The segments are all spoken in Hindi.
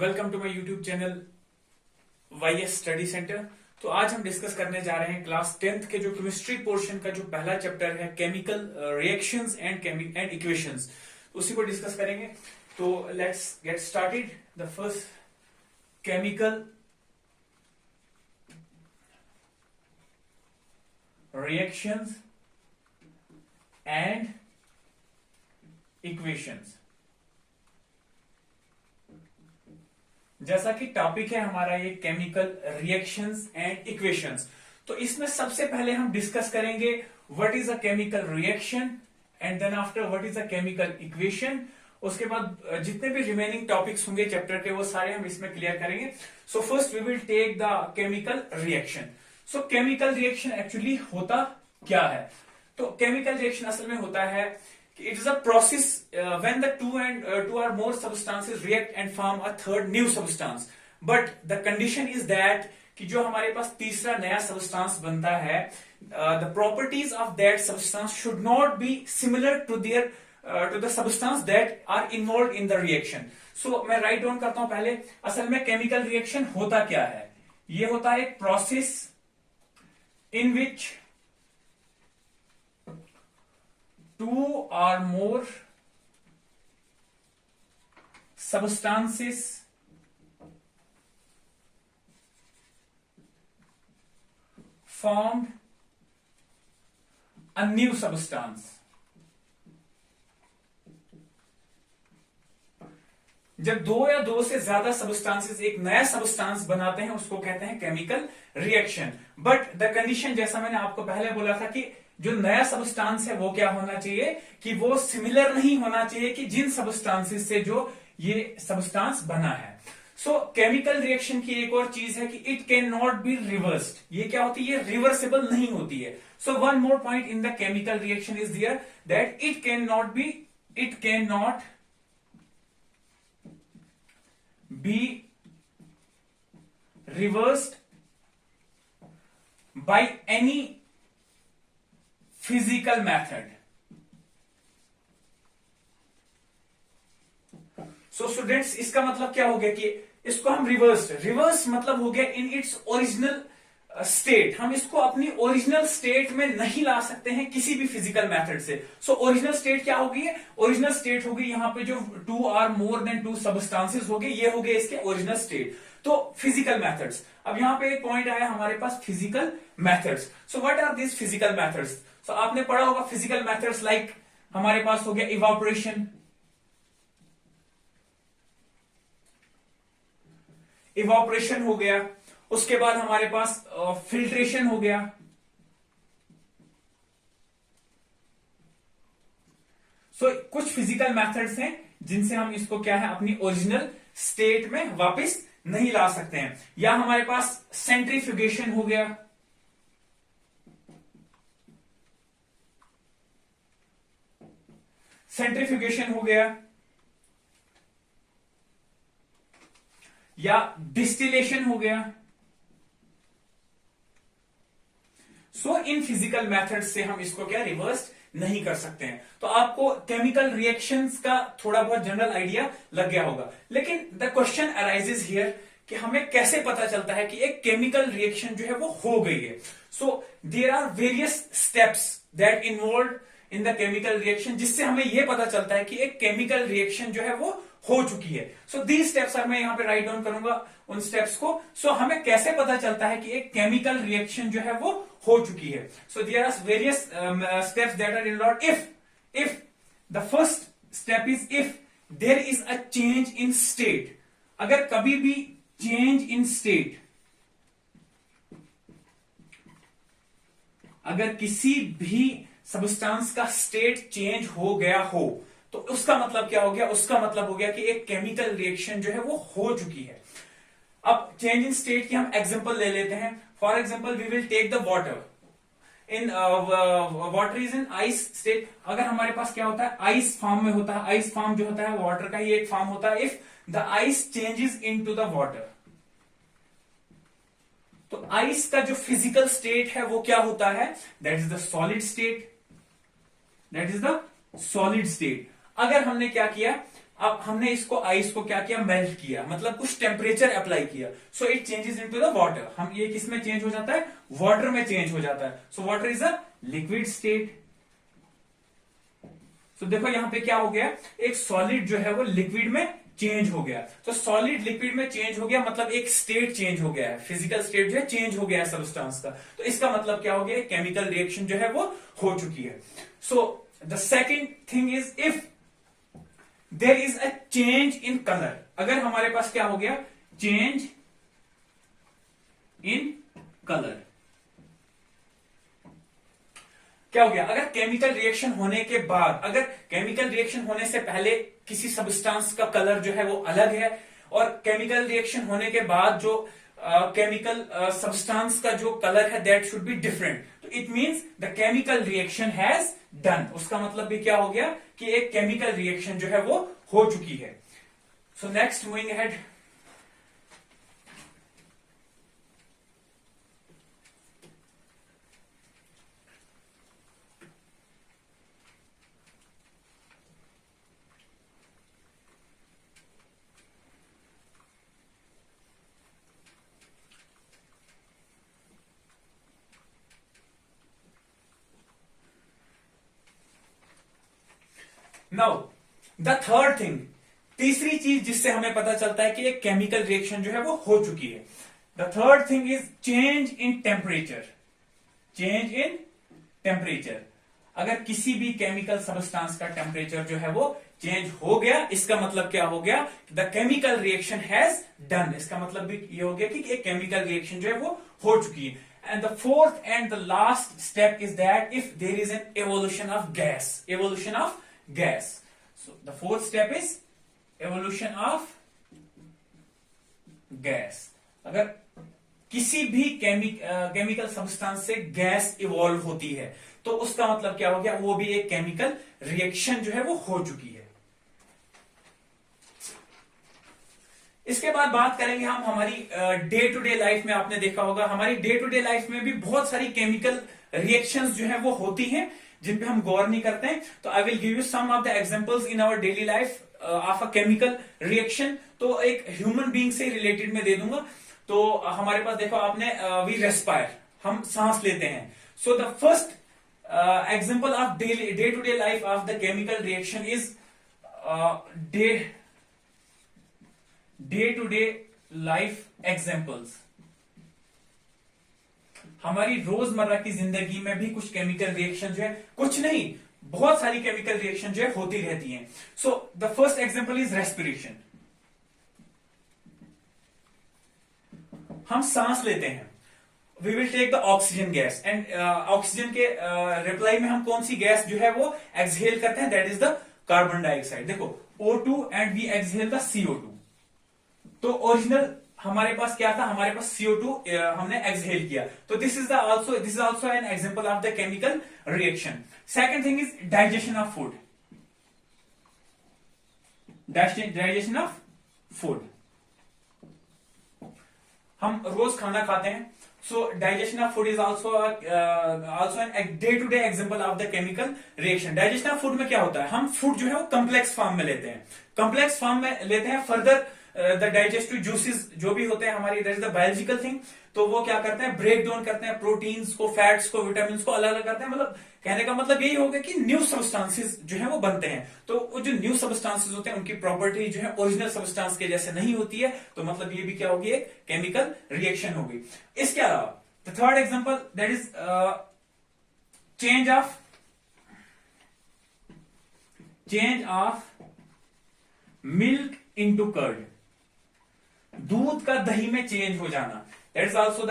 Welcome to my YouTube channel YS study centre. तो आज हम डिस्कस करने जा रहे हैं क्लास 10th के जो केमिस्ट्री पोर्शन का जो पहला चैप्टर है केमिकल रिएक्शंस एंड इक्वेशंस, उसी को डिस्कस करेंगे। तो let's get started. The first chemical reactions and equations. जैसा कि टॉपिक है हमारा ये केमिकल रिएक्शंस एंड इक्वेशंस, तो इसमें सबसे पहले हम डिस्कस करेंगे what is a chemical reaction and then after what is a chemical equation. उसके बाद जितने भी रिमेनिंग टॉपिक्स होंगे चैप्टर के वो सारे हम इसमें क्लियर करेंगे। So first we will take the chemical reaction. So chemical reaction actually होता क्या है? तो केमिकल रिएक्शन असल में होता है it is a process when the two or more substances react and form a third new substance, but the condition is that कि जो हमारे पास तीसरा नया substance बनता है, the properties of that substance should not be similar to their to the substance that are involved in the reaction. So मैं write down करता हूं पहले। असल में केमिकल रिएक्शन होता क्या है? ये होता है एक process in which two or more substances formed a new substance। जब दो या दो से ज्यादा सबस्टांसेस एक नया सबस्टांस बनाते हैं उसको कहते हैं chemical reaction. But the condition, जैसा मैंने आपको पहले बोला था कि जो नया सबस्टांस है वो क्या होना चाहिए कि वो सिमिलर नहीं होना चाहिए कि जिन सबस्टांसेस से जो ये सबस्टांस बना है। सो केमिकल रिएक्शन की एक और चीज है कि it can not be reversed. ये क्या होती है? रिवर्सिबल नहीं होती है। So one more point in the chemical reaction is there that it can not be reversed by any physical method. So students, इसका मतलब क्या हो गया कि इसको हम रिवर्स मतलब हो गया इन इट्स ओरिजिनल स्टेट। हम इसको अपनी ओरिजिनल स्टेट में नहीं ला सकते हैं किसी भी फिजिकल मेथड से। सो ओरिजिनल स्टेट क्या होगी? ओरिजिनल स्टेट होगी यहां पे जो two or more than two substances हो गए, ये हो गए इसके ओरिजिनल स्टेट। तो फिजिकल मेथड्स। अब यहां पे एक पॉइंट आया हमारे पास, physical methods. So what are this physical methods? So आपने पढ़ा होगा फिजिकल मेथड्स लाइक हमारे पास हो गया इवापोरेशन। इवापोरेशन हो गया, उसके बाद हमारे पास फिल्ट्रेशन हो गया, कुछ फिजिकल मेथड्स हैं जिनसे हम इसको क्या है अपनी ओरिजिनल स्टेट में वापस नहीं ला सकते हैं। या हमारे पास सेंट्रीफ्यूगेशन हो गया, या डिस्टिलेशन हो गया। सो इन फिजिकल मेथड से हम इसको क्या रिवर्स नहीं कर सकते हैं। तो आपको केमिकल रिएक्शंस का थोड़ा बहुत जनरल आइडिया लग गया होगा। लेकिन द क्वेश्चन अराइजेस हियर कि हमें कैसे पता चलता है कि एक केमिकल रिएक्शन जो है वो हो गई है। So there are various steps that involve in the chemical reaction, जिससे हमें यह पता चलता है कि एक केमिकल रिएक्शन जो है वो हो चुकी है। सो दीज स्टेप्स मैं यहां पे राइट डाउन करूंगा उन स्टेप्स को। सो हमें कैसे पता चलता है कि एक केमिकल रिएक्शन जो है वो हो चुकी है? So there are various steps that are involved. If the first step is if there is a change in state. अगर कभी भी चेंज इन स्टेट, अगर किसी भी सबस्टांस का स्टेट चेंज हो गया हो तो उसका मतलब क्या हो गया? उसका मतलब हो गया कि एक केमिकल रिएक्शन जो है वो हो चुकी है। अब चेंज इन स्टेट की हम एग्जांपल ले लेते हैं। For example we will take the water. In water is in ice state. अगर हमारे पास क्या होता है, आइस फॉर्म में होता है, आइस फॉर्म जो होता है वाटर का ही एक फॉर्म होता है। If the ice changes into the water, तो आइस का जो फिजिकल स्टेट है वो क्या होता है? That is the solid state. अगर हमने क्या किया, अब हमने इसको आइस को क्या किया, मेल्ट किया, मतलब कुछ टेम्परेचर अप्लाई किया, so it changes into the water. हम ये किस में चेंज हो जाता है, वाटर में चेंज हो जाता है। So water is a liquid state. तो देखो यहां पे क्या हो गया, एक सॉलिड जो है वो लिक्विड में चेंज हो गया। तो सॉलिड लिक्विड में चेंज हो गया मतलब एक स्टेट चेंज हो गया है, फिजिकल स्टेट जो है चेंज हो गया है सब्सटेंस का। तो इसका मतलब क्या हो गया, केमिकल रिएक्शन जो है वो हो चुकी है। So the second thing is if there is a change in colour. अगर हमारे पास क्या हो गया, चेंज इन कलर, क्या हो गया, अगर केमिकल रिएक्शन होने के बाद, अगर केमिकल रिएक्शन होने से पहले किसी सब्सटेंस का कलर जो है वो अलग है, और केमिकल रिएक्शन होने के बाद जो केमिकल सब्सटेंस का जो कलर है दैट शुड बी डिफरेंट, तो it means the chemical reaction has done. उसका मतलब भी क्या हो गया कि एक केमिकल रिएक्शन जो है वो हो चुकी है। So next moving ahead, now the third thing, तीसरी चीज जिससे हमें पता चलता है कि एक केमिकल रिएक्शन जो है वो हो चुकी है। The third thing is change in temperature. Change in temperature, अगर किसी भी केमिकल सब्सटेंस का टेम्परेचर जो है वो चेंज हो गया, इसका मतलब क्या हो गया, the chemical reaction has done. इसका मतलब भी ये हो गया कि एक केमिकल रिएक्शन जो है वो हो चुकी है। And the fourth and the last step is that if there is an evolution of gas, evolution of gas. So the fourth step is evolution of gas. अगर किसी भी केमिकल सब्सटेंस से गैस इवॉल्व होती है तो उसका मतलब क्या हो गया, वो भी एक केमिकल रिएक्शन जो है वो हो चुकी है। इसके बाद बात करेंगे हम हमारी डे टू डे लाइफ में। आपने देखा होगा हमारी डे टू डे लाइफ में भी बहुत सारी केमिकल रिएक्शंस जो है वो होती हैं जिन पे हम गौर नहीं करते हैं। तो I will give you some of the examples in our daily life of a chemical reaction. तो एक ह्यूमन बीइंग से रिलेटेड में दे दूंगा। तो हमारे पास देखो आपने वी रेस्पायर, हम सांस लेते हैं। So the first example of day to day life of the chemical reaction is day to day life examples. हमारी रोजमर्रा की जिंदगी में भी कुछ केमिकल रिएक्शन जो है, कुछ नहीं बहुत सारी केमिकल रिएक्शन जो है होती रहती हैं। So the first example is respiration. हम सांस लेते हैं, we will take the oxygen gas and oxygen के रिप्लाई में हम कौन सी गैस जो है वो एक्सहेल करते हैं, that is the carbon dioxide. देखो O2 and we exhale the CO2। तो ओरिजिनल हमारे पास क्या था, हमारे पास CO2 हमने एक्सहेल किया। तो this is also an example of the chemical reaction. Second thing is digestion of food. Digestion of food, हम रोज खाना खाते हैं। So digestion of food is also an day to day example of the chemical reaction. Digestion of food में क्या होता है, हम फूड जो है वो कम्प्लेक्स फॉर्म में लेते हैं, कम्प्लेक्स फॉर्म में लेते हैं। फर्दर द डाइजेस्टिव जूसेस जो भी होते हैं हमारी, that is the biological thing. तो वो क्या करते हैं, ब्रेक डाउन करते हैं प्रोटीन्स को, फैट्स को, विटामिन को अलग अलग करते हैं। मतलब कहने का मतलब यही होगा कि न्यू सब्सटेंसेस जो है वो बनते हैं। तो वो जो न्यू सब्सटेंसेस होते हैं उनकी प्रॉपर्टी जो है ओरिजिनल सब्सटेंस के जैसे नहीं होती है। तो मतलब ये भी क्या होगी, एक केमिकल रिएक्शन होगी। इसके अलावा the third example that is change of milk into curd. दूध का दही में चेंज हो जाना, that is also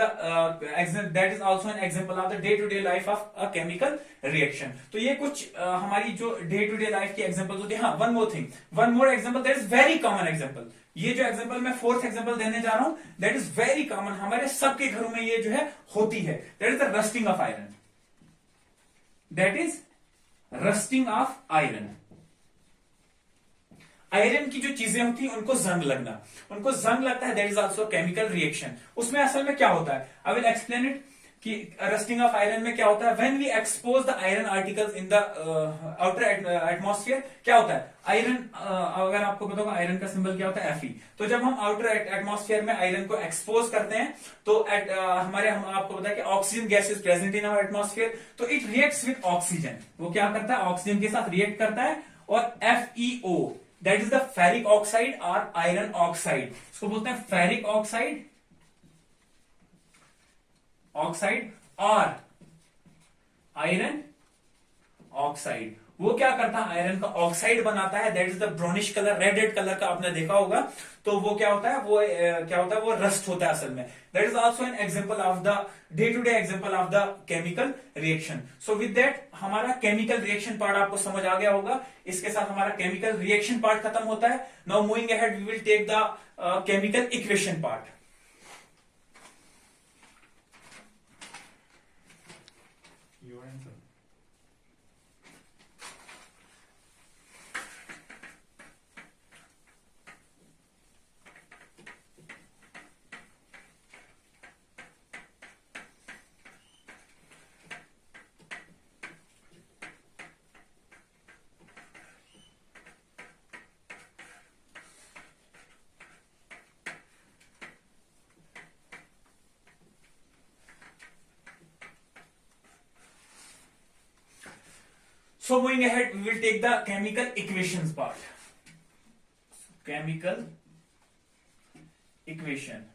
an example of the day to day life of a chemical reaction. तो ये कुछ हमारी जो डे टू डे लाइफ की एग्जांपल होती है। हाँ, one more example that is very common example. ये जो एग्जांपल मैं फोर्थ एग्जांपल देने जा रहा हूं दैट इज वेरी कॉमन, हमारे सबके घरों में ये जो है होती है। That is the rusting of iron. That is rusting of iron. Iron की जो चीजें होती हैं उनको जंग लगना, उनको जंग लगता है, that is also chemical reaction. उसमें असल में क्या होता है, आई विल एक्सप्लेन इट। कि रस्टिंग ऑफ आयरन में क्या होता है, when we expose the iron articles in the outer atmosphere, क्या होता है आयरन, अगर आपको पता होगा आयरन का सिंबल क्या होता है Fe। तो जब हम आउटर एटमॉस्फेयर में आयरन को एक्सपोज करते हैं तो आपको पता है कि oxygen gas is present in our atmosphere, तो इट रिएक्ट्स विद ऑक्सीजन। वो क्या करता है, ऑक्सीजन के साथ रिएक्ट करता है, और FeO that is the ferric oxide और आयरन ऑक्साइड, इसको बोलते हैं फेरिक ऑक्साइड और आयरन ऑक्साइड। वो क्या करता है, आयरन का ऑक्साइड बनाता है, that is the brownish colour, red colour का आपने देखा होगा। तो वो क्या होता है, वो रस्ट होता है असल में। That is also an example of the day to day example of the chemical reaction. So with that हमारा केमिकल रिएक्शन पार्ट आपको समझ आ गया होगा। इसके साथ हमारा केमिकल रिएक्शन पार्ट खत्म होता है। Now moving ahead we will take the chemical equation part. So moving ahead, we will take the chemical equations part. Chemical equation.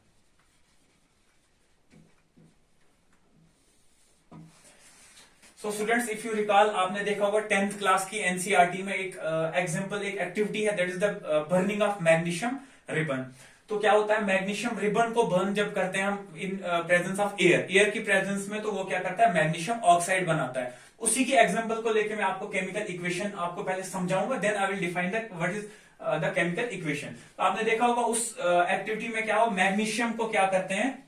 So students, if you recall, आपने देखा होगा 10th क्लास की एनसीईआरटी में एक एग्जांपल, एक एक्टिविटी है, that is the burning of magnesium ribbon. तो क्या होता है, मैग्नीशियम रिबन को बर्न जब करते हैं हम इन प्रेजेंस ऑफ एयर की प्रेजेंस में, तो वो क्या करता है, मैग्नीशियम ऑक्साइड बनाता है। उसी की एग्जांपल को लेके मैं आपको केमिकल इक्वेशन आपको पहले समझाऊंगा, then I will define that what is the chemical equation. तो आपने देखा होगा उस एक्टिविटी में क्या हो, मैग्नीशियम को क्या करते हैं,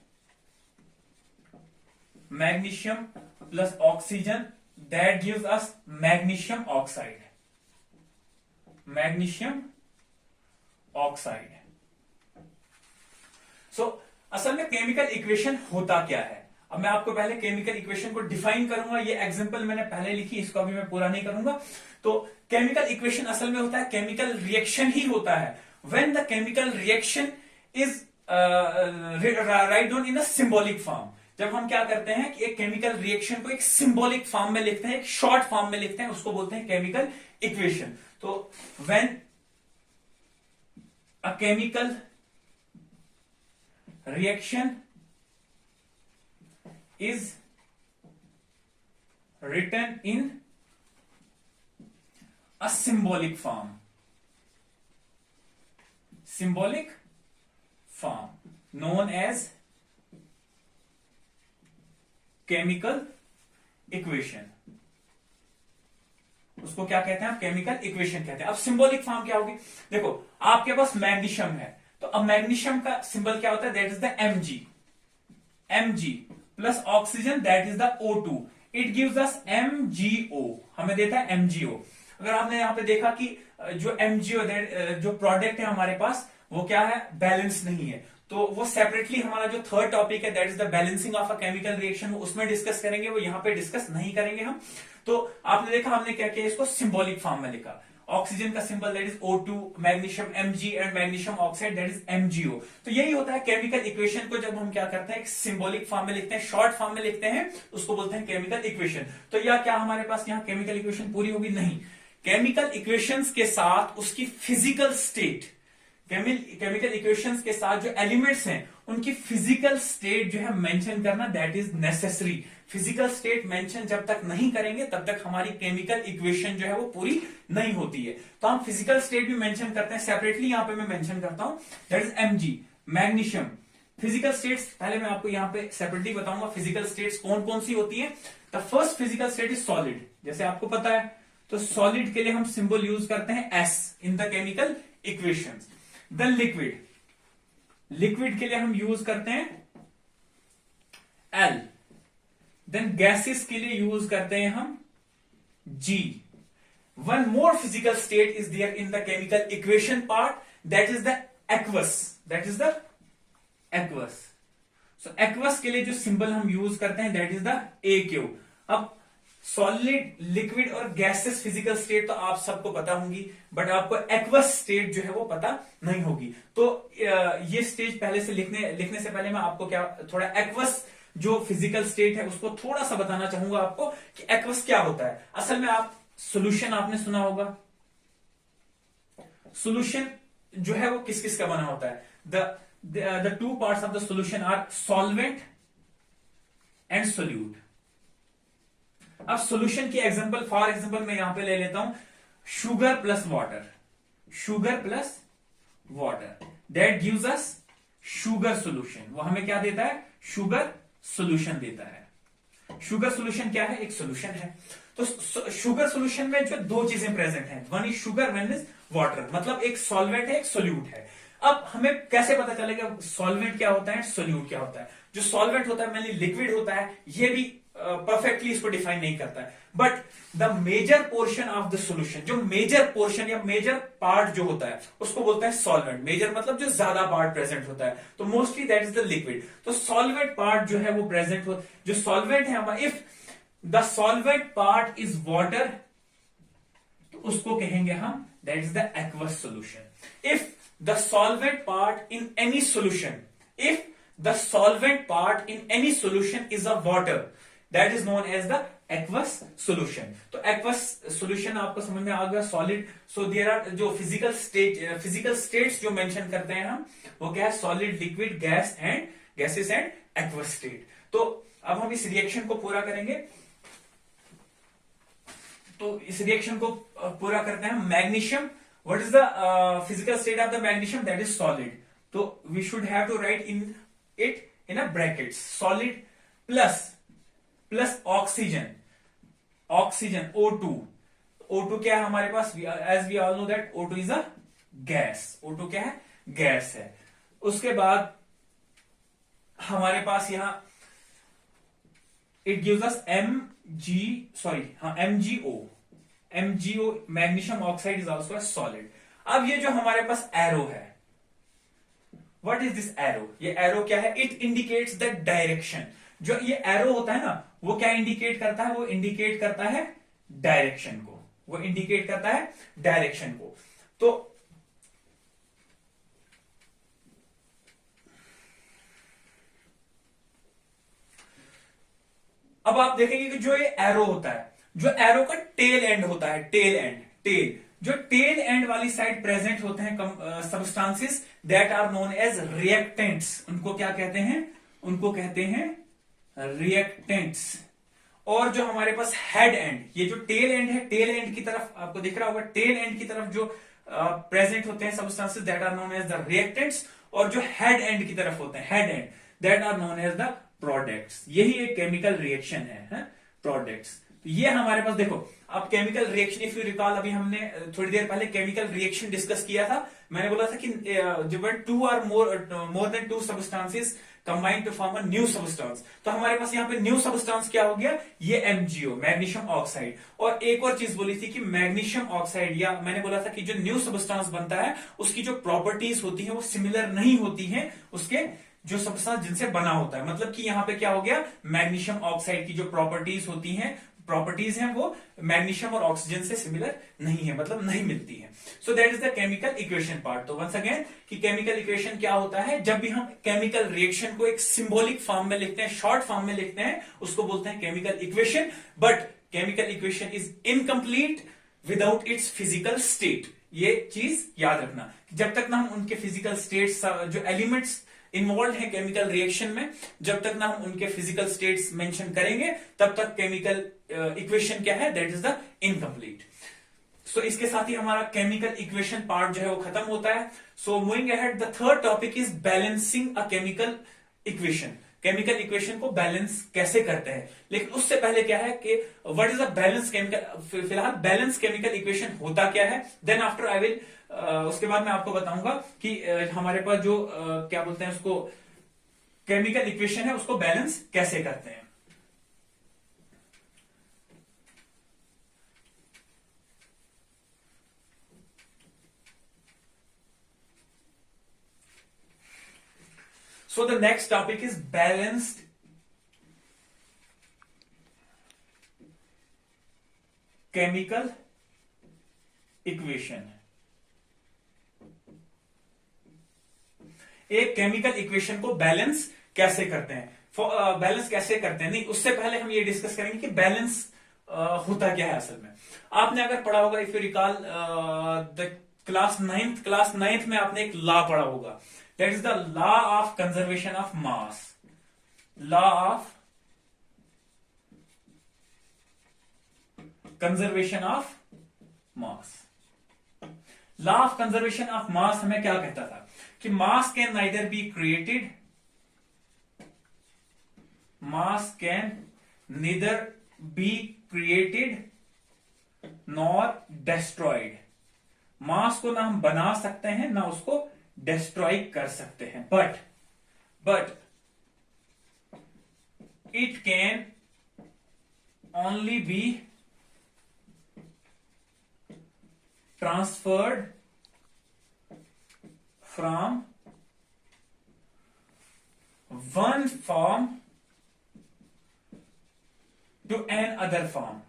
magnesium plus oxygen, that gives us magnesium oxide, magnesium oxide. So असल में केमिकल इक्वेशन होता क्या है, अब मैं आपको पहले केमिकल इक्वेशन को डिफाइन करूंगा। ये एग्जांपल मैंने पहले लिखी, इसको अभी मैं पूरा नहीं करूंगा। तो केमिकल इक्वेशन असल में होता है केमिकल रिएक्शन ही होता है, when the chemical reaction is write down in a symbolic form. जब हम क्या करते हैं कि एक केमिकल रिएक्शन को एक सिंबॉलिक फॉर्म में लिखते हैं, एक शॉर्ट फॉर्म में लिखते हैं, उसको बोलते हैं केमिकल इक्वेशन। तो when a chemical reaction is written in a symbolic form, known as chemical equation। उसको क्या कहते हैं, आप केमिकल इक्वेशन कहते हैं। अब सिंबॉलिक फॉर्म क्या होगी, देखो आपके पास मैग्नीशियम है, तो अब मैग्नीशियम का सिंबल क्या होता है, that is the Mg plus oxygen, that is the O2, it gives us MgO, हमें देता है MgO। अगर आपने यहां पे देखा कि जो MgO जो प्रोडक्ट है हमारे पास, वो क्या है, बैलेंस नहीं है, तो वो सेपरेटली हमारा जो थर्ड टॉपिक है, that is the balancing of a chemical reaction, वो उसमें डिस्कस करेंगे, वो यहां पे डिस्कस नहीं करेंगे हम। तो आपने देखा हमने क्या किया, इसको सिंबॉलिक फॉर्म में लिखा। ऑक्सीजन का symbol that is O2, magnesium Mg and magnesium oxide that is MgO। तो यही होता है केमिकल इक्वेशन को जब हम क्या करते हैं, एक सिंबॉलिक फॉर्म में लिखते हैं, शॉर्ट फॉर्म में लिखते हैं, उसको बोलते हैं केमिकल इक्वेशन। तो यह क्या हमारे पास यहाँ केमिकल इक्वेशन पूरी होगी, नहीं। केमिकल इक्वेशंस के साथ उसकी फिजिकल स्टेट, केमिकल इक्वेशंस के साथ जो एलिमेंट्स हैं उनकी फिजिकल स्टेट जो है मेंशन करना, that is necessary. Physical state mention जब तक नहीं करेंगे तब तक हमारी केमिकल इक्वेशन जो है वो पूरी नहीं होती है। तो हम फिजिकल स्टेट भी मेंशन करते हैं, सेपरेटली यहां पे मैं मेंशन करता हूं, that is Mg, magnesium. Physical states पहले मैं आपको यहां पे सेपरेटली बताऊंगा, फिजिकल स्टेट्स कौन कौन सी होती है। The first physical state is solid, जैसे आपको पता है। तो सॉलिड के लिए हम सिंबल यूज करते हैं S in the chemical equations. Then liquid, liquid के लिए हम यूज करते हैं L। देन गैसेस के लिए यूज करते हैं हम G। One more physical state is there in the chemical equation part, that is the aqueous, that is the aqueous. So aqueous के लिए जो सिंबल हम यूज करते हैं दैट इज द AQ। अब सॉलिड, लिक्विड और गैसेस फिजिकल स्टेट तो आप सबको पता होंगी, बट आपको एक्वस स्टेट जो है वो पता नहीं होगी। तो ये स्टेज पहले से लिखने से पहले मैं आपको क्या थोड़ा एक्वस जो फिजिकल स्टेट है उसको थोड़ा सा बताना चाहूंगा आपको कि एक्वस क्या होता है। असल में आप सोल्यूशन आपने सुना होगा, सोल्यूशन जो है वो किस किस का बना होता है। The two parts of the solution are solvent and solute. अब सॉल्यूशन की एग्जांपल, फॉर एग्जांपल मैं यहां पे ले लेता हूं sugar plus water, sugar plus water that gives us sugar solution. वो हमें क्या देता है, शुगर सॉल्यूशन देता है। शुगर सॉल्यूशन क्या है, एक सॉल्यूशन है। तो शुगर सॉल्यूशन में जो दो चीजें प्रेजेंट हैं, one is sugar, one is water, मतलब एक सॉल्वेंट है एक सोल्यूट है। अब हमें कैसे पता चलेगा सॉल्वेंट क्या होता है, सोल्यूट क्या होता है। जो सॉल्वेंट होता है मेनली लिक्विड होता है, ये भी परफेक्टली इसको डिफाइन नहीं करता है, but the major portion of the solution, जो मेजर पोर्शन या मेजर पार्ट जो होता है उसको बोलता है सॉल्वेंट। मेजर मतलब जो ज्यादा पार्ट प्रेजेंट होता है, तो mostly that is the liquid. तो सॉल्वेंट पार्ट जो है वो प्रेजेंट हो, जो सॉल्वेंट है हमारा, if the solvent part is water, तो उसको कहेंगे हम that is the aqueous solution. If the solvent part in any solution, if the solvent part in any solution is a water, that is known as the aqueous solution. तो एक्वस सॉल्यूशन आपको समझ में आ गया, सॉलिड। सो देयर आर जो फिजिकल स्टेट्स जो मेंशन करते हैं हम, वो क्या है, solid, liquid, gas and gases and aqueous state. तो अब हम इस रिएक्शन को पूरा करेंगे। तो इस रिएक्शन को पूरा करते हैं। Magnesium, what is the physical state of the magnesium, that is solid. तो we should have to write in it in a bracket, solid plus oxygen, oxygen O2। O2 क्या है हमारे पास, as we all know that O2 is a gas. O2 क्या है, गैस है। उसके बाद हमारे पास यहां it gives us MgO, magnesium oxide is also a solid. अब ये जो हमारे पास एरो है, व्हाट इज दिस एरो, ये एरो क्या है, इट इंडिकेट्स द डायरेक्शन। जो ये एरो होता है ना, वो क्या इंडिकेट करता है, वो इंडिकेट करता है डायरेक्शन को, वो इंडिकेट करता है डायरेक्शन को। तो अब आप देखेंगे कि जो ये एरो होता है, जो एरो का टेल एंड होता है, टेल जो टेल एंड वाली साइड प्रेजेंट होते हैं substances that are known as reactants. उनको क्या कहते हैं, उनको कहते हैं रिएक्टेंट्स। और जो हमारे पास हेड एंड, ये जो टेल एंड है, टेल एंड की तरफ आपको दिख रहा होगा, टेल एंड की तरफ जो प्रेजेंट होते हैं substances that are known as the reactants, और जो हेड एंड की तरफ होते हैं, head end, that are known as the products. यही एक केमिकल रिएक्शन है, प्रोडक्ट्स। तो ये हमारे पास देखो, अब chemical reaction, if you recall, अभी हमने थोड़ी देर पहले केमिकल रिएक्शन डिस्कस किया था। मैंने बोला था कि जब two or more than two substances combined to form a new substance, तो हमारे पास यहाँ पे न्यू सबस्टांस क्या हो गया, ये MgO, मैग्नीशियम ऑक्साइड। और एक और चीज बोली थी कि मैग्नीशियम ऑक्साइड, या मैंने बोला था कि जो न्यू सबस्टांस बनता है उसकी जो प्रॉपर्टीज होती है वो सिमिलर नहीं होती है उसके जो सबस्टांस जिनसे बना होता है। मतलब कि यहां पे क्या हो गया, मैग्नीशियम ऑक्साइड की जो प्रॉपर्टीज हैं वो मैग्नीशियम और ऑक्सीजन से सिमिलर नहीं है, मतलब नहीं मिलती है। So that is the chemical equation part. तो वंस अगेन कि केमिकल इक्वेशन क्या होता है, जब भी हम केमिकल रिएक्शन को एक सिंबॉलिक फॉर्म में लिखते हैं, शॉर्ट फॉर्म में लिखते हैं, उसको बोलते हैं chemical equation. But chemical equation is incomplete without its physical state. ये चीज याद रखना, जब तक ना हम उनके फिजिकल स्टेट्स, जो एलिमेंट्स इन्वॉल्व है केमिकल रिएक्शन में, जब तक ना हम उनके फिजिकल स्टेट्स मेंशन करेंगे, तब तक केमिकल इक्वेशन क्या है, दैट इज द इनकम्प्लीट। सो इसके साथ ही हमारा केमिकल इक्वेशन पार्ट जो है वो खत्म होता है। So moving ahead, the third topic is balancing a chemical equation. Chemical equation को बैलेंस कैसे करते हैं, लेकिन उससे पहले क्या है कि what is a balance chemical, फिलहाल बैलेंस केमिकल इक्वेशन होता क्या है, देन आफ्टर आई विल, उसके बाद मैं आपको बताऊंगा कि हमारे पास जो क्या बोलते हैं उसको, केमिकल इक्वेशन है, उसको बैलेंस कैसे करते हैं। So the next topic is balanced chemical equation. एक केमिकल इक्वेशन को बैलेंस कैसे करते हैं, बैलेंस कैसे करते हैं, नहीं उससे पहले हम ये डिस्कस करेंगे कि बैलेंस होता क्या है असल में. आपने अगर पढ़ा होगा, if you recall the class ninth में आपने एक लॉ पढ़ा होगा, that is the law of conservation of mass. Law of conservation of mass. Law of conservation of mass हमें क्या कहता था कि mass can neither be created, mass can neither be created nor destroyed. Mass को ना हम बना सकते हैं ना उसको डिस्ट्रॉय कर सकते हैं, but it can only be transferred from one form to another form.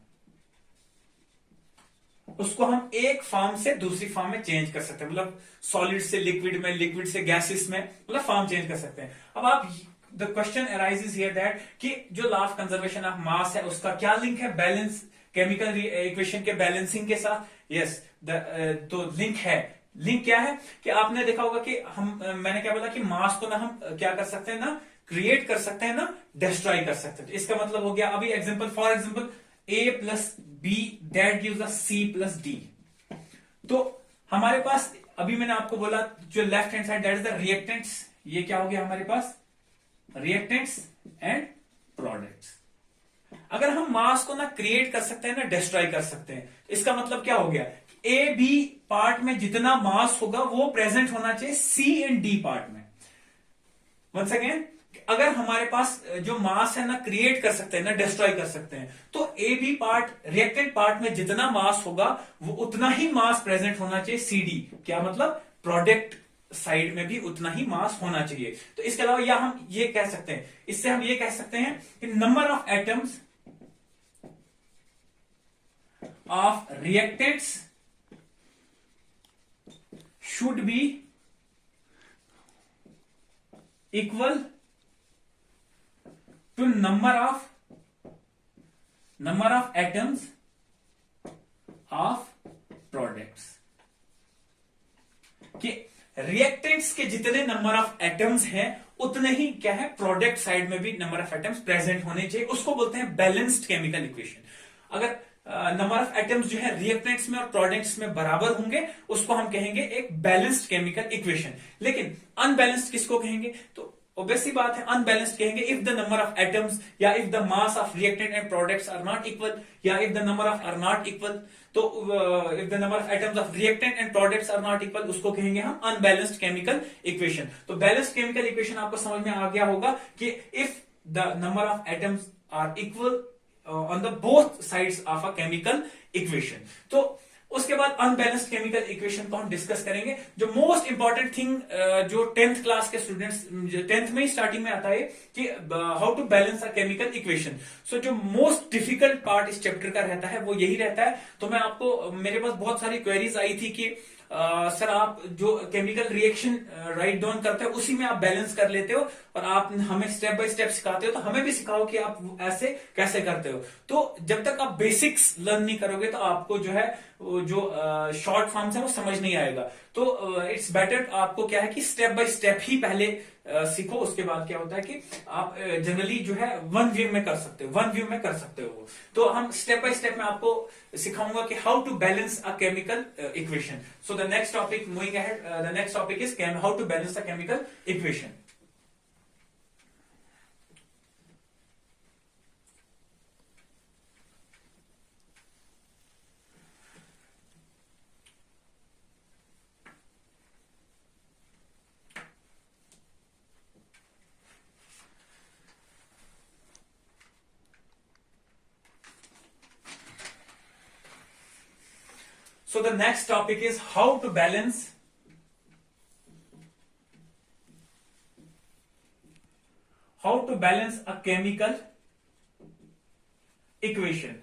उसको हम एक फॉर्म से दूसरी फॉर्म में चेंज कर सकते हैं, मतलब सॉलिड से लिक्विड में, लिक्विड से गैसेस में, मतलब फॉर्म चेंज कर सकते हैं. अब आप the question arises here that कि जो लॉ ऑफ कंजर्वेशन ऑफ मास है उसका क्या लिंक है बैलेंस केमिकल इक्वेशन के बैलेंसिंग के साथ. यस, तो लिंक है. लिंक क्या है कि आपने देखा होगा कि मैंने क्या बोला कि मास को ना हम क्या कर सकते हैं, ना क्रिएट कर सकते हैं ना डिस्ट्रॉय कर सकते हैं. तो इसका मतलब हो गया, अभी example for example A plus B that gives us C plus D. तो हमारे पास अभी मैंने आपको बोला जो left hand side that is the reactants. ये क्या हो गया हमारे पास, रिएक्टेंट्स एंड प्रोडक्ट्स. अगर हम मास को ना क्रिएट कर सकते हैं ना डिस्ट्रॉय कर सकते हैं, इसका मतलब क्या हो गया, ए बी पार्ट में जितना मास होगा वो प्रेजेंट होना चाहिए सी एंड डी पार्ट में. वंस अगेन, अगर हमारे पास जो मास है ना क्रिएट कर सकते हैं ना डिस्ट्रॉय कर सकते हैं, तो A B part reactant part में जितना मास होगा वो उतना ही मास प्रेजेंट होना चाहिए सी डी. क्या मतलब, प्रोडक्ट साइड में भी उतना ही मास होना चाहिए. तो इसके अलावा या हम ये कह सकते हैं, इससे हम ये कह सकते हैं कि number of atoms of reactants should be equal to number of atoms of products. कि रिएक्टेंट्स के जितने नंबर ऑफ एटम्स हैं उतने ही क्या है प्रोडक्ट साइड में भी नंबर ऑफ एटम्स प्रेजेंट होने चाहिए. उसको बोलते हैं बैलेंस्ड केमिकल इक्वेशन. अगर नंबर ऑफ एटम्स जो है रिएक्टेंट्स में और प्रोडक्ट्स में बराबर होंगे उसको हम कहेंगे एक बैलेंस्ड केमिकल इक्वेशन. लेकिन अनबैलेंस्ड किसको कहेंगे, तो ऑब्वियसली बात है अनबैलेंस्ड कहेंगे if the number of atoms या if the mass of reactant and products are not equal, या if the number of are not equal. तो if the number of atoms of reactant and products are not equal, उसको कहेंगे हम अनबैलेंस्ड केमिकल इक्वेशन. तो बैलेंस्ड केमिकल इक्वेशन आपको समझ में आ गया होगा कि if the number of atoms are equal on the both sides of a chemical equation. तो उसके बाद अनबैलेंस्ड केमिकल इक्वेशन को हम डिस्कस करेंगे. जो मोस्ट इंपॉर्टेंट थिंग जो 10th क्लास के स्टूडेंट्स 10th में ही स्टार्टिंग में आता है कि how to balance a chemical equation. So जो मोस्ट डिफिकल्ट पार्ट इस चैप्टर का रहता है वो यही रहता है. तो मैं आपको, मेरे पास बहुत सारी क्वेरीज आई थी कि सर आप जो केमिकल रिएक्शन राइट डाउन करते हो उसी में आप बैलेंस कर लेते हो और आप हमें स्टेप बाय स्टेप सिखाते हो, तो हमें भी सिखाओ कि आप ऐसे कैसे करते हो. तो जब तक आप बेसिक्स लर्न नहीं करोगे तो आपको जो है जो शॉर्ट फॉर्म्स है वो समझ नहीं आएगा. तो इट्स बेटर आपको क्या है कि स्टेप बाय स्टेप ही पहले सीखो. उसके बाद क्या होता है कि आप जनरली जो है वन व्यू में कर सकते हो. तो हम स्टेप बाय स्टेप में आपको सिखाऊंगा कि how to balance a chemical equation. So the next topic moving ahead, the next topic is how to balance a chemical equation. So the next topic is how to balance balance a chemical equation.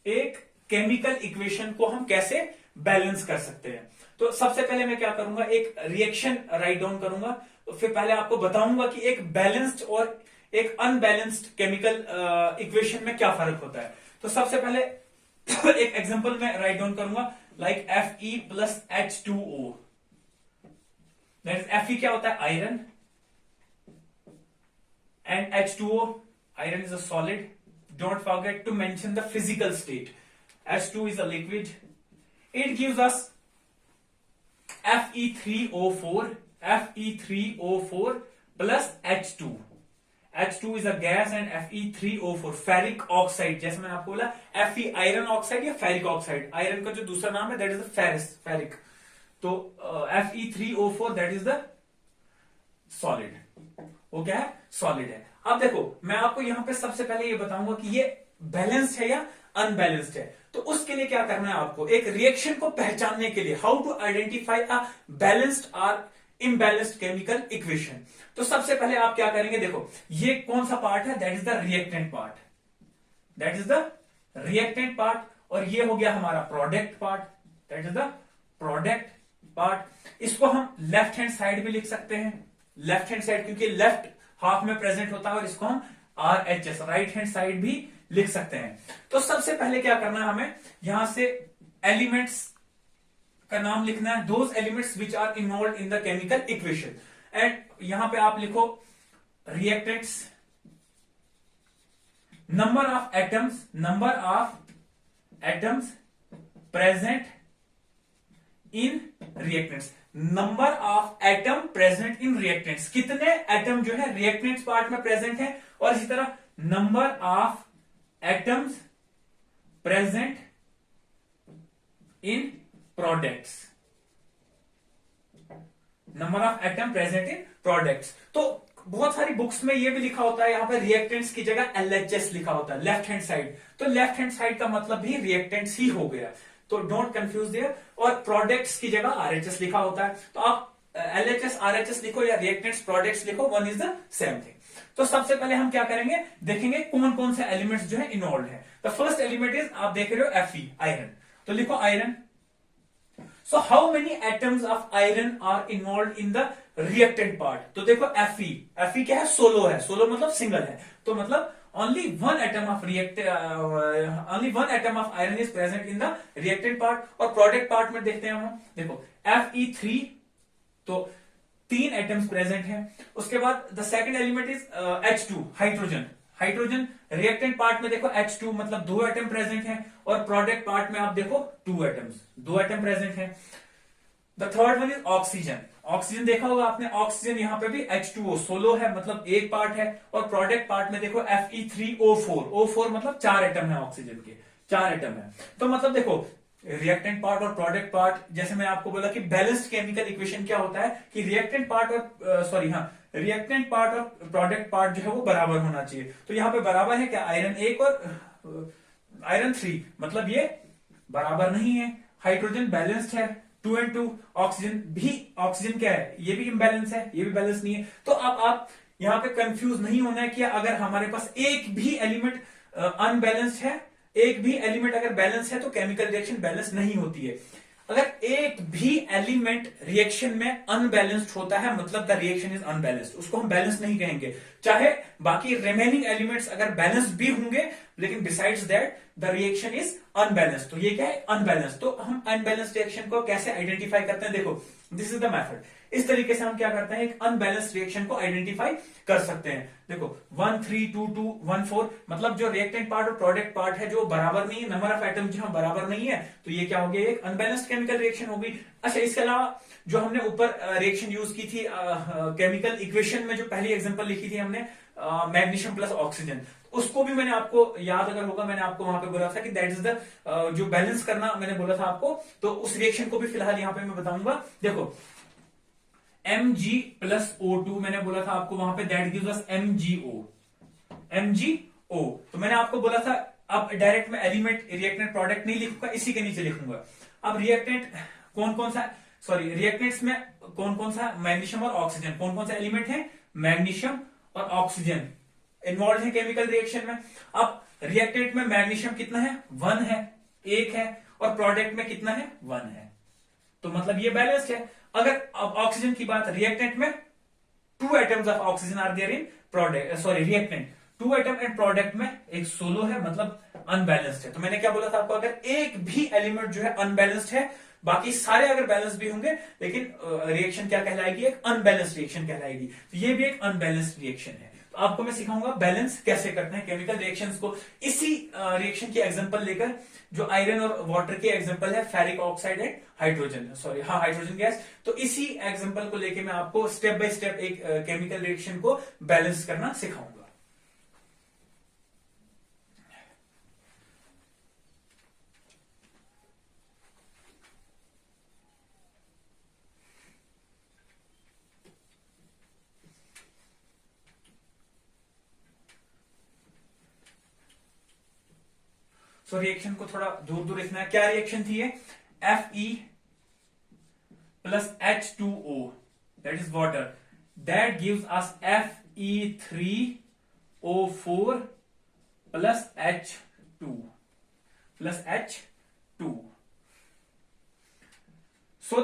एक केमिकल इक्वेशन को हम कैसे बैलेंस कर सकते हैं। तो सबसे पहले मैं क्या करूंगा, एक रिएक्शन राइट डाउन करूंगा, फिर पहले आपको बताऊंगा कि एक बैलेंस्ड और एक अनबैलेंस्ड केमिकल इक्वेशन में क्या फर्क होता है। तो सबसे पहले एक एग्जांपल में राइट डाउन करूंगा, like Fe plus H2O। Fe क्या होता है, iron, and H2O, iron is a solid. Don't forget to mention the physical state. H2 is a liquid. It gives us Fe3O4 plus H2. H2 is a gas and Fe3O4 ferric oxide. जैसे मैंने आपको बोला Fe आयरन ऑक्साइड या फेरिक ऑक्साइड, आयरन का जो दूसरा नाम है दैट इज द फेरिक। तो Fe3O4 that is the solid. वो क्या है, सॉलिड है। अब देखो मैं आपको यहां पे सबसे पहले ये बताऊंगा कि ये बैलेंस्ड है या अनबैलेंस्ड है। तो उसके लिए क्या करना है आपको, एक रिएक्शन को पहचानने के लिए, how to identify a balanced और इम्बैलेंस्ड केमिकल इक्वेशन। तो सबसे पहले आप क्या करेंगे, देखो ये कौन सा पार्ट है, that is the reactant part, that is the reactant part, और ये हो गया हमारा product part, that is the product part. इसको हम लेफ्ट हैंड साइड भी लिख सकते हैं, लेफ्ट हैंड साइड क्योंकि लेफ्ट हाफ में प्रेजेंट होता है, और इसको हम RHS राइट हैंड साइड भी लिख सकते हैं। तो सबसे पहले क्या करना है, हमें यहां से एलिमेंट्स का नाम लिखना है, those elements which are involve in the chemical equation. And यहां पे आप लिखो reactants, number of atoms present in reactants, number of atom present in reactants, कितने एटम जो है रिएक्टेंट्स पार्ट में प्रेजेंट है, और इसी तरह number of atoms present in products, number of atom present in products. तो बहुत सारी बुक्स में ये भी लिखा होता है, यहां पे रिएक्टेंट्स की जगह LHS लिखा होता है लेफ्ट हैंड साइड। तो लेफ्ट हैंड साइड का मतलब भी रिएक्टेंट्स ही हो गया, तो डोंट कंफ्यूज देयर। और प्रोडक्ट्स की जगह RHS लिखा होता है, तो आप LHS RHS लिखो या रिएक्टेंट्स प्रोडक्ट्स लिखो, one is the same thing. तो सबसे पहले हम क्या करेंगे, देखेंगे कौन कौन से एलिमेंट्स जो है इन्वॉल्व है। द फर्स्ट एलिमेंट इज, आप देख रहे हो Fe आयरन, तो लिखो iron. So how many atoms of iron are involve in the reactant part. तो देखो Fe क्या है, सोलो है, सोलो मतलब सिंगल है, तो मतलब only one atom of iron is present in the reactant part। और प्रोडक्ट पार्ट में देखते हैं हम, देखो Fe3, तो 3 एटम्स प्रेजेंट हैं। उसके बाद the second element is H2 hydrogen. Reactant part में देखो H2 मतलब 2 एटम प्रेजेंट हैं, और प्रोडक्ट पार्ट में आप देखो 2 एटम प्रेजेंट हैं। The third one is oxygen देखा होगा आपने, ऑक्सीजन यहां पे भी H2O सोलो है मतलब एक पार्ट है, और प्रोडक्ट पार्ट में देखो Fe3O4 मतलब 4 एटम है, ऑक्सीजन के 4 एटम है। तो मतलब देखो रिएक्टेंट पार्ट और प्रोडक्ट पार्ट, जैसे मैं आपको बोला कि बैलेंस्ड केमिकल इक्वेशन क्या होता है कि रिएक्टेंट पार्ट और प्रोडक्ट पार्ट जो है वो बराबर होना चाहिए। तो यहाँ पे बराबर है क्या, आयरन 1 और आयरन 3, मतलब ये बराबर नहीं है। हाइड्रोजन बैलेंस्ड है 2 and 2, ऑक्सीजन क्या है, ये भी इम्बैलेंस है, ये भी बैलेंस नहीं है। तो अब आप यहां पे कंफ्यूज नहीं होना है कि अगर हमारे पास एक भी एलिमेंट अनबैलेंस्ड है, एक भी एलिमेंट अगर बैलेंस है तो केमिकल रिएक्शन बैलेंस नहीं होती है। अगर एक भी एलिमेंट रिएक्शन में अनबैलेंस्ड होता है मतलब द रिएक्शन इज अनबैलेंस्ड, उसको हम बैलेंस नहीं कहेंगे। चाहे बाकी रिमेनिंग एलिमेंट्स अगर बैलेंस्ड भी होंगे, लेकिन besides that the reaction is unbalanced, तो ये क्या है, अनबैलेंस्ड। तो हम अनबैलेंस्ड रिएक्शन को कैसे आइडेंटिफाई करते हैं, देखो दिस इज द मेथड। इस तरीके से हम क्या करते हैं, एक अनबैलेंस्ड रिएक्शन को आइडेंटिफाई कर सकते हैं। देखो 1 3 2 2 1 4 मतलब जो रिएक्टेंट पार्ट और प्रोडक्ट पार्ट है जो बराबर नहीं है, नंबर ऑफ एटम जो बराबर नहीं है, तो ये क्या हो गया, एक अनबैलेंस्ड केमिकल रिएक्शन होगी। अच्छा, इसके अलावा जो हमने ऊपर रिएक्शन यूज की थी केमिकल इक्वेशन में, जो पहली एग्जांपल लिखी थी हमने मैग्नीशियम प्लस ऑक्सीजन, उसको भी मैंने आपको याद अगर होगा, मैंने आपको वहां पे बोला था कि दैट इज द जो बैलेंस करना मैंने बोला था आपको, तो उस रिएक्शन को भी फिलहाल यहां पे मैं बताऊंगा। देखो Mg प्लस O2 मैंने बोला था आपको वहां पे, दैट गिव्स अस MgO। तो मैंने आपको बोला था अब डायरेक्ट में एलिमेंट रिएक्टेंट प्रोडक्ट नहीं लिखूंगा, इसी के नीचे लिखूंगा। अब रिएक्टेंट कौन कौन सा, सॉरी रिएक्टेंट्स में कौन कौन सा, मैग्नीशियम और ऑक्सीजन, कौन कौन सा एलिमेंट है, मैग्नीशियम और ऑक्सीजन इन्वॉल्व है केमिकल रिएक्शन में। अब रिएक्टेंट में मैग्नीशियम कितना है, 1 है, 1 है, और प्रोडक्ट में कितना है, 1 है, तो मतलब ये बैलेंस्ड है। अगर अब ऑक्सीजन की बात, रिएक्टेंट में 2 atoms of oxygen are there in product, sorry reactant 2 atom and product में एक सोलो है, मतलब अनबैलेंस्ड है। तो मैंने क्या बोला था आपको, अगर एक भी एलिमेंट जो है अनबैलेंस्ड है, बाकी सारे अगर बैलेंस भी होंगे, लेकिन रिएक्शन क्या कहलाएगी, एक अनबैलेंस्ड रिएक्शन कहलाएगी। तो ये भी एक अनबैलेंस्ड रिएक्शन है। तो आपको मैं सिखाऊंगा बैलेंस कैसे करते हैं केमिकल रिएक्शंस को। इसी रिएक्शन की एग्जांपल लेकर, जो आयरन और वाटर की एग्जांपल है, ferric oxide and hydrogen, sorry हाँ हाइड्रोजन गैस। तो इसी एग्जांपल को लेके मैं आपको स्टेप बाय स्टेप एक केमिकल रिएक्शन को बैलेंस करना सिखाऊंगा। सो रिएक्शन को थोड़ा दूर दूर रखना है। क्या रिएक्शन थी ये, Fe plus H2O that is water, that gives us Fe3O4 plus H2 So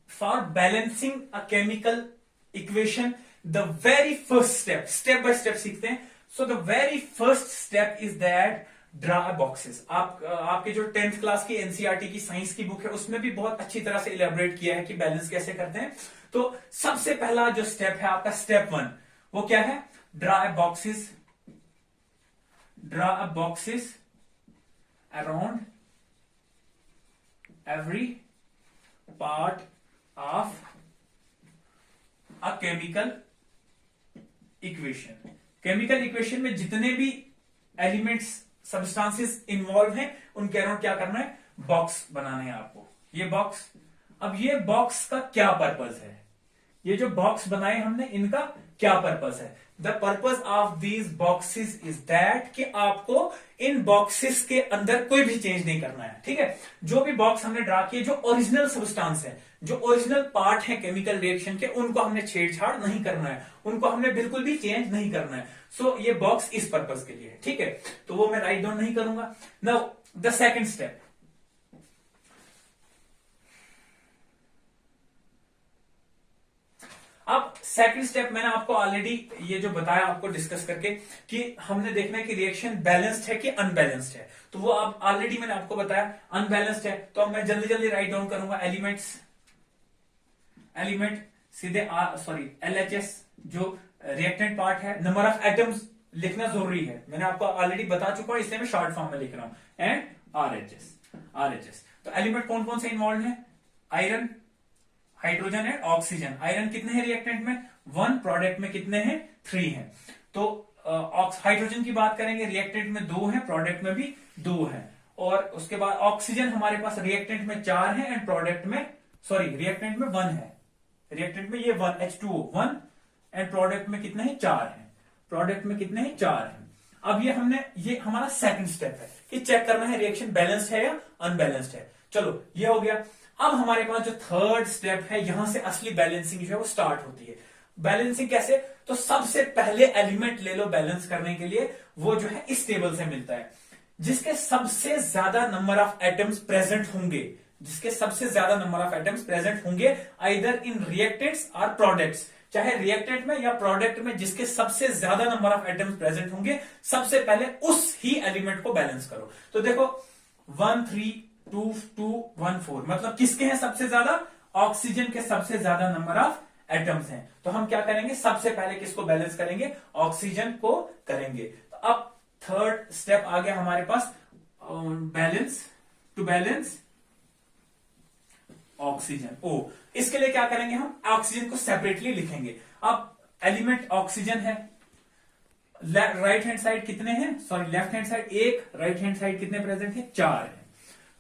for balancing a chemical equation, the very first step by step सीखते हैं। So the very first step is that draw boxes. आपके जो 10th क्लास की एनसीईआरटी की साइंस की बुक है, उसमें भी बहुत अच्छी तरह से इलेबोरेट किया है कि बैलेंस कैसे करते हैं। तो सबसे पहला जो स्टेप है आपका स्टेप 1, वो क्या है, draw boxes around every part of a chemical equation. Chemical equation में जितने भी एलिमेंट्स, सब्सटेंसेस इन्वॉल्व हैं, उनके अराउंड क्या करना है, बॉक्स बनाने हैं आपको। ये बॉक्स, अब ये बॉक्स का क्या पर्पस है, ये जो बॉक्स बनाए हमने, इनका क्या पर्पस है। The purpose of these boxes is that कि आपको इन बॉक्सेस के अंदर कोई भी चेंज नहीं करना है, ठीक है। जो भी बॉक्स हमने ड्रा किए, जो ओरिजिनल सब्सटेंस है, जो ओरिजिनल पार्ट है केमिकल रिएक्शन के, उनको हमने छेड़छाड़ नहीं करना है, उनको हमने बिल्कुल भी चेंज नहीं करना है। सो ये बॉक्स इस पर्पस के लिए है, ठीक है। तो वो मैं राइट डाउन नहीं करूंगा। नाउ द सेकंड स्टेप, अब सेकंड स्टेप मैंने आपको ऑलरेडी ये जो बताया आपको डिस्कस करके, कि हमने देखना है कि रिएक्शन बैलेंस्ड है कि अनबैलेंस्ड है। तो वो अब ऑलरेडी मैंने आपको बताया अनबैलेंस्ड है। तो अब मैं जल्दी जल्दी राइट डाउन करूंगा। एलिमेंट सीधे सॉरी LHS जो रिएक्टेंट पार्ट है, नंबर ऑफ एटम्स लिखना जरूरी है, मैंने आपको ऑलरेडी बता चुका हूं, इसलिए मैं शॉर्ट फॉर्म में लिख रहा हूं, एंड RHS। तो एलिमेंट कौन कौन से इन्वॉल्व है, iron, hydrogen and oxygen. Iron कितने हैं रिएक्टेंट में, 1, प्रोडक्ट में कितने हैं, 3 हैं। तो हाइड्रोजन की बात करेंगे, रिएक्टेंट में 2 हैं, प्रोडक्ट में भी 2 हैं। और उसके बाद ऑक्सीजन हमारे पास रिएक्टेंट में 4 है एंड प्रोडक्ट में, सॉरी रिएक्टेंट में 1 है, रिएक्टेंट में ये 1 H2O 1 एंड प्रोडक्ट में कितने हैं, 4 हैं, प्रोडक्ट में कितने हैं, 4 हैं। अब ये हमारा सेकंड स्टेप है कि चेक करना है रिएक्शन बैलेंस्ड है या अनबैलेंस्ड है। चलो ये हो गया। अब हमारे पास जो थर्ड स्टेप है, यहां से असली बैलेंसिंग जो है वो स्टार्ट होती है। बैलेंसिंग कैसे, तो सबसे पहले एलिमेंट ले लो बैलेंस करने के लिए, वो जो है इस टेबल से मिलता है, जिसके सबसे ज्यादा नंबर ऑफ एटम्स प्रेजेंट होंगे, आइदर इन रिएक्टेंट्स और प्रोडक्ट्स, चाहे रिएक्टेंट में या प्रोडक्ट में जिसके सबसे ज्यादा नंबर ऑफ एटम्स प्रेजेंट होंगे, सबसे पहले उस ही एलिमेंट को बैलेंस करो। तो देखो 1 3 2 2 1 4, मतलब किसके हैं सबसे ज्यादा, ऑक्सीजन के सबसे ज्यादा नंबर ऑफ एटम्स हैं। तो हम क्या करेंगे, सबसे पहले किसको बैलेंस करेंगे, ऑक्सीजन को करेंगे। तो अब थर्ड स्टेप आ गया हमारे पास, बैलेंस ऑक्सीजन ओ। इसके लिए क्या करेंगे, हम ऑक्सीजन को सेपरेटली लिखेंगे। अब एलिमेंट ऑक्सीजन है, राइट हैंड साइड कितने हैं, sorry left hand side 1, right hand side कितने प्रेजेंट है, 4 है।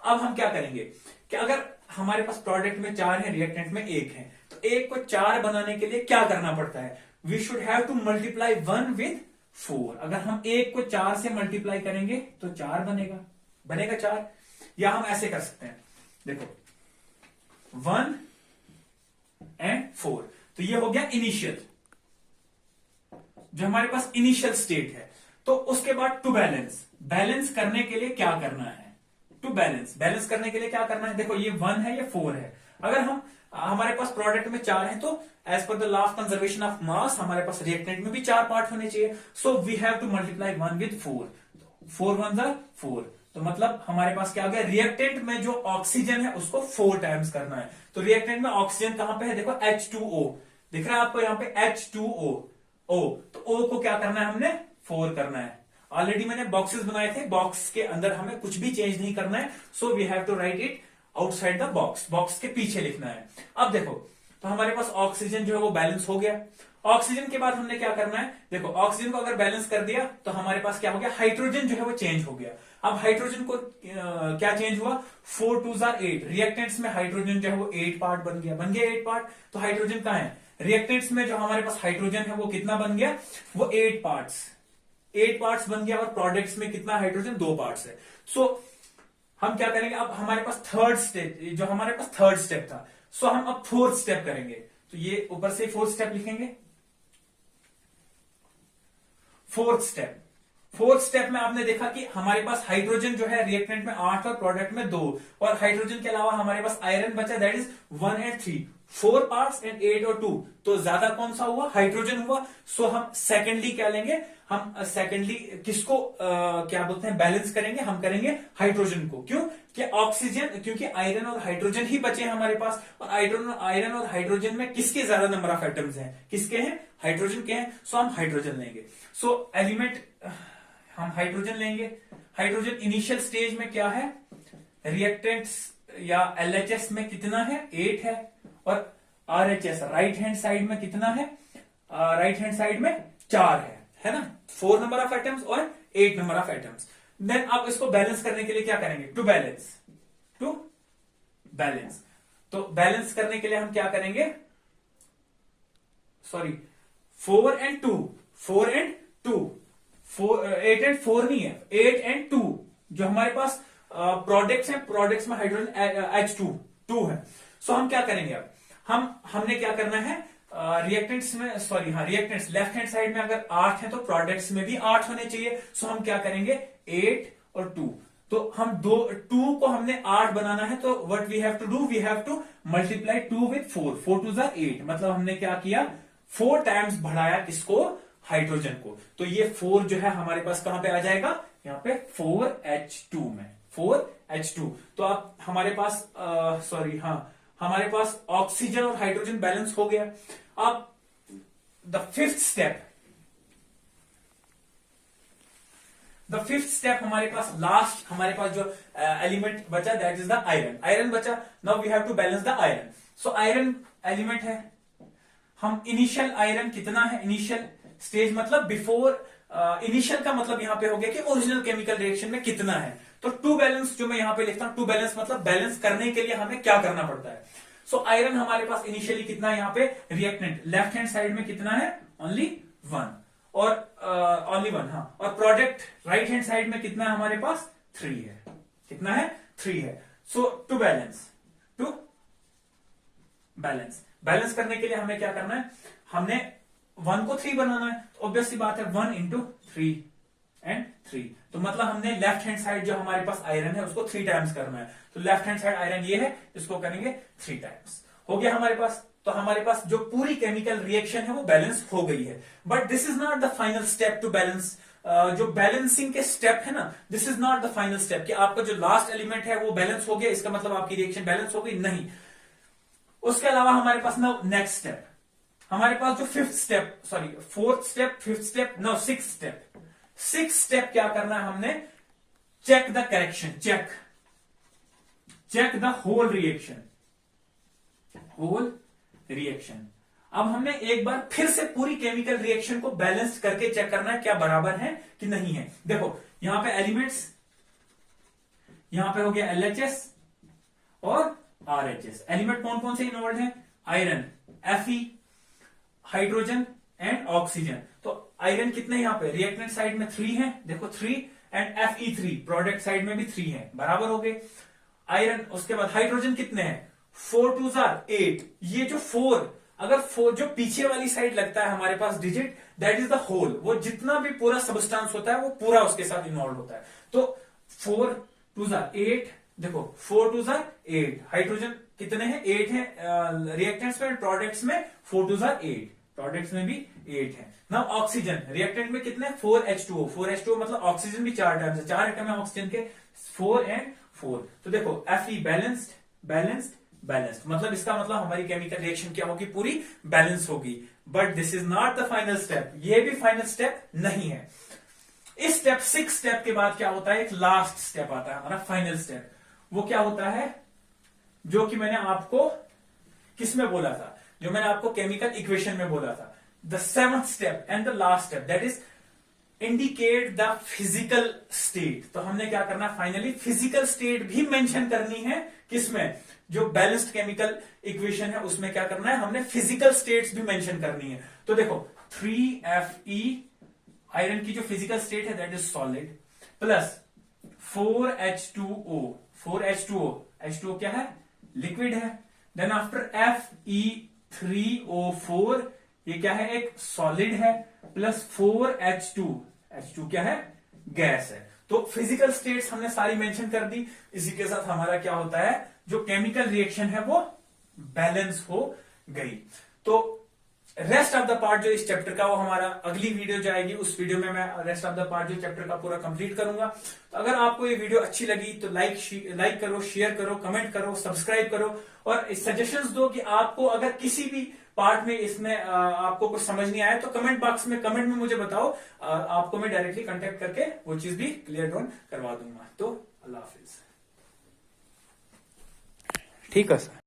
अब हम क्या करेंगे कि अगर हमारे पास प्रोडक्ट में 4 है, रिएक्टेंट में 1 है, तो 1 को 4 बनाने के लिए क्या करना पड़ता है, we should have to multiply 1 with 4। अगर हम 1 को 4 से मल्टीप्लाई करेंगे तो 4 बनेगा 4। या हम ऐसे कर सकते हैं, देखो 1 एंड 4। तो ये हो गया इनिशियल, जो हमारे पास इनिशियल स्टेट है। तो उसके बाद टू बैलेंस, बैलेंस करने के लिए क्या करना है? टू बैलेंस, बैलेंस करने के लिए क्या करना है? देखो ये 1 है, ये 4 है। अगर हम हमारे पास प्रोडक्ट में 4 है, तो as per the law of conservation of mass हमारे पास रिएक्टेंट में भी 4 पार्ट होने चाहिए। So we have to multiply 1 with 4, 4 1 जा 4। तो मतलब हमारे पास क्या हो गया, रिएक्टेंट में जो ऑक्सीजन है उसको 4 टाइम्स करना है। तो रिएक्टेंट में ऑक्सीजन कहां पे है? देखो H2O दिख रहा है आपको यहाँ पे, H2O O। तो O को क्या करना है हमने? 4 करना है। ऑलरेडी मैंने बॉक्सेस बनाए थे, बॉक्स के अंदर हमें कुछ भी चेंज नहीं करना है। So we have to write it outside the box, box के पीछे लिखना है। अब देखो, तो हमारे पास ऑक्सीजन जो है वो बैलेंस हो गया। ऑक्सीजन के बाद हमने क्या करना है? देखो ऑक्सीजन को अगर बैलेंस कर दिया तो हमारे पास क्या हो गया, हाइड्रोजन जो है वो चेंज हो गया। अब हाइड्रोजन को क्या चेंज हुआ? 4 2 8। रिएक्टेंट्स में हाइड्रोजन जो है वो 8 पार्ट बन गया, 8 पार्ट। तो हाइड्रोजन कहां है? रिएक्टेंट्स में जो हमारे पास हाइड्रोजन है वो कितना बन गया? वो 8 पार्ट्स बन गया। और प्रोडक्ट्स में कितना हाइड्रोजन? 2 पार्ट्स है। सो हम क्या करेंगे? अब हमारे पास थर्ड स्टेप, जो हमारे पास थर्ड स्टेप था, सो हम अब फोर्थ स्टेप करेंगे। तो ये ऊपर से फोर्थ स्टेप लिखेंगे। फोर्थ स्टेप में आपने देखा कि हमारे पास हाइड्रोजन जो है रिएक्टेंट में 8 और प्रोडक्ट में 2, और हाइड्रोजन के अलावा हमारे पास आयरन बचा, that is 1 and 3, 4 parts and 8 और 2। तो ज्यादा कौन सा हुआ? हाइड्रोजन हुआ। सो हम सेकेंडली क्या लेंगे? हम सेकेंडली किसको क्या बोलते हैं, बैलेंस करेंगे? हम करेंगे हाइड्रोजन को। क्यों? कि ऑक्सीजन, क्योंकि आयरन और हाइड्रोजन ही बचे हैं हमारे पास, और आयरन और हाइड्रोजन में किसके ज्यादा नंबर ऑफ एटम्स हैं? किसके हैं? हाइड्रोजन के हैं। सो हम हाइड्रोजन लेंगे। सो एलिमेंट हम हाइड्रोजन लेंगे। हाइड्रोजन इनिशियल स्टेज में क्या है? रिएक्टेंट्स या LHS में कितना है? 8 है। और RHS राइट हैंड साइड में कितना है? राइट हैंड साइड में 4 है ना? 4 नंबर ऑफ एटम्स और 8 नंबर ऑफ एटम्स। देन अब इसको बैलेंस करने के लिए क्या करेंगे? To balance. तो बैलेंस करने के लिए हम क्या करेंगे? 4 एंड 2, 8 एंड 4 नहीं है, 8 एंड 2। जो हमारे पास प्रोडक्ट्स हैं, प्रोडक्ट्स में हाइड्रोजन H2 है। सो हम क्या करेंगे? अब हमने क्या करना है? रिएक्टेंट्स में रिएक्टेंट्स लेफ्ट हैंड साइड में अगर 8 है तो प्रोडक्ट्स में भी 8 होने चाहिए। सो हम क्या करेंगे? 8 और 2। तो हम 2 को हमने 8 बनाना है, तो what we have to do? We have to multiply 2 with 4, 4 2 8। मतलब हमने क्या किया? 4 टाइम्स बढ़ाया किसको? हाइड्रोजन को। तो ये 4 जो है हमारे पास कहां पे आ जाएगा? यहां पे 4H2 में, 4H2। तो अब हमारे पास हमारे पास ऑक्सीजन और हाइड्रोजन बैलेंस हो गया। अब द फिफ्थ स्टेप हमारे पास, लास्ट हमारे पास जो एलिमेंट बचा, दैट इज द आयरन बचा। Now we have to balance the iron. So iron element है। हम इनिशियल आयरन कितना है? इनिशियल स्टेज मतलब बिफोर, इनिशियल का मतलब यहां पे हो गया कि ओरिजिनल केमिकल रिएक्शन में कितना है। तो टू बैलेंस जो मैं यहां पे लिखता हूं, टू बैलेंस मतलब बैलेंस करने के लिए हमें क्या करना पड़ता है। सो आयरन हमारे पास इनिशियली कितना है? यहां पे रिएक्टेंट लेफ्ट हैंड साइड में कितना है? ओनली 1, और ओनली 1, हाँ। और प्रोडक्ट राइट हैंड साइड में कितना है हमारे पास? 3 है। कितना है? 3 है। सो टू बैलेंस करने के लिए हमें क्या करना है? हमने 1 को 3 बनाना है। तो ऑब्वियस सी बात है 1 इंटू 3 एंड 3। तो मतलब हमने लेफ्ट हैंड साइड जो हमारे पास आयरन है उसको 3 टाइम्स करना है। तो लेफ्ट हैंड साइड आयरन ये है, इसको करेंगे 3 टाइम्स। हो गया हमारे पास। तो हमारे पास जो पूरी केमिकल रिएक्शन है वो बैलेंस हो गई है। But this is not the final step to balance. जो बैलेंसिंग के स्टेप है ना, this is not the final step कि आपका जो लास्ट एलिमेंट है वो बैलेंस हो गया, इसका मतलब आपकी रिएक्शन बैलेंस हो गई, नहीं। उसके अलावा हमारे पास ना नेक्स्ट स्टेप, हमारे पास जो fourth step, fifth step, no six step क्या करना है हमने? Check the correction, check the whole reaction. अब हमने एक बार फिर से पूरी केमिकल रिएक्शन को बैलेंस करके चेक करना है क्या बराबर है कि नहीं है। देखो यहां पे एलिमेंट्स, यहां पे हो गया LHS और RHS। एलिमेंट कौन कौन से इन्वॉल्व है? Iron, Fe, hydrogen and oxygen. तो आयरन कितने यहां पे? रिएक्टेंट साइड में 3 है, देखो 3, एंड Fe3 प्रोडक्ट साइड में भी 3 है, बराबर हो गए आयरन। उसके बाद हाइड्रोजन कितने हैं? 4 2 8, ये जो 4, अगर 4 जो पीछे वाली साइड लगता है हमारे पास digit, that is the whole, वो जितना भी पूरा सबस्टांस होता है वो पूरा उसके साथ इन्वॉल्व होता है। तो 4 2 8, देखो 4 2 8, हाइड्रोजन कितने हैं, 8 है रिएक्टेंट्स में, प्रोडक्ट्स में 4 2 8, प्रोडक्ट्स में भी 8 है ना। ऑक्सीजन रिएक्टेंट में कितने, 4H2O, 4H2O मतलब ऑक्सीजन भी 4 टाइम्स है, 4 एटम है ऑक्सीजन के, 4 and 4। तो देखो Fe बैलेंस्ड बैलेंस्ड बैलेंस्ड, मतलब इसका मतलब हमारी केमिकल रिएक्शन क्या होगी, पूरी बैलेंस होगी। But this is not the final step, ये भी फाइनल स्टेप नहीं है। इस स्टेप 6 स्टेप के बाद क्या होता है, एक लास्ट स्टेप आता है हमारा फाइनल स्टेप। वो क्या होता है, जो कि मैंने आपको किस में बोला था, जो मैंने आपको केमिकल इक्वेशन में बोला था, the 7th step and the last step, that is indicate the physical state. तो हमने क्या करना है, फाइनली फिजिकल स्टेट भी मेंशन करनी है, किसमें, जो बैलेंस्ड केमिकल इक्वेशन है उसमें क्या करना है, हमने फिजिकल स्टेट्स भी मेंशन करनी है। तो देखो 3Fe, आयरन की जो फिजिकल स्टेट है that is solid, plus 4H2O, 4H2O, H2O क्या है, लिक्विड है। देन आफ्टर Fe3O4, ये क्या है, एक सॉलिड है, प्लस 4H2, H2 क्या है, गैस है। तो फिजिकल स्टेट्स हमने सारी मेंशन कर दी। इसी के साथ हमारा क्या होता है, जो केमिकल रिएक्शन है वो बैलेंस हो गई। तो रेस्ट ऑफ द पार्ट जो इस चैप्टर का, वो हमारा अगली वीडियो जाएगी, उस वीडियो में मैं रेस्ट ऑफ द पार्ट जो चैप्टर का पूरा कंप्लीट करूंगा। तो अगर आपको ये वीडियो अच्छी लगी तो लाइक करो, शेयर करो, कमेंट करो, सब्सक्राइब करो, और सजेशंस दो कि आपको अगर किसी भी पार्ट में इसमें आपको कुछ समझ नहीं आया तो कमेंट बॉक्स में, कमेंट में मुझे बताओ, आपको मैं डायरेक्टली कांटेक्ट करके वो चीज भी क्लियर डाउन करवा दूंगा। तो अल्लाह हाफिज। ठीक है सर।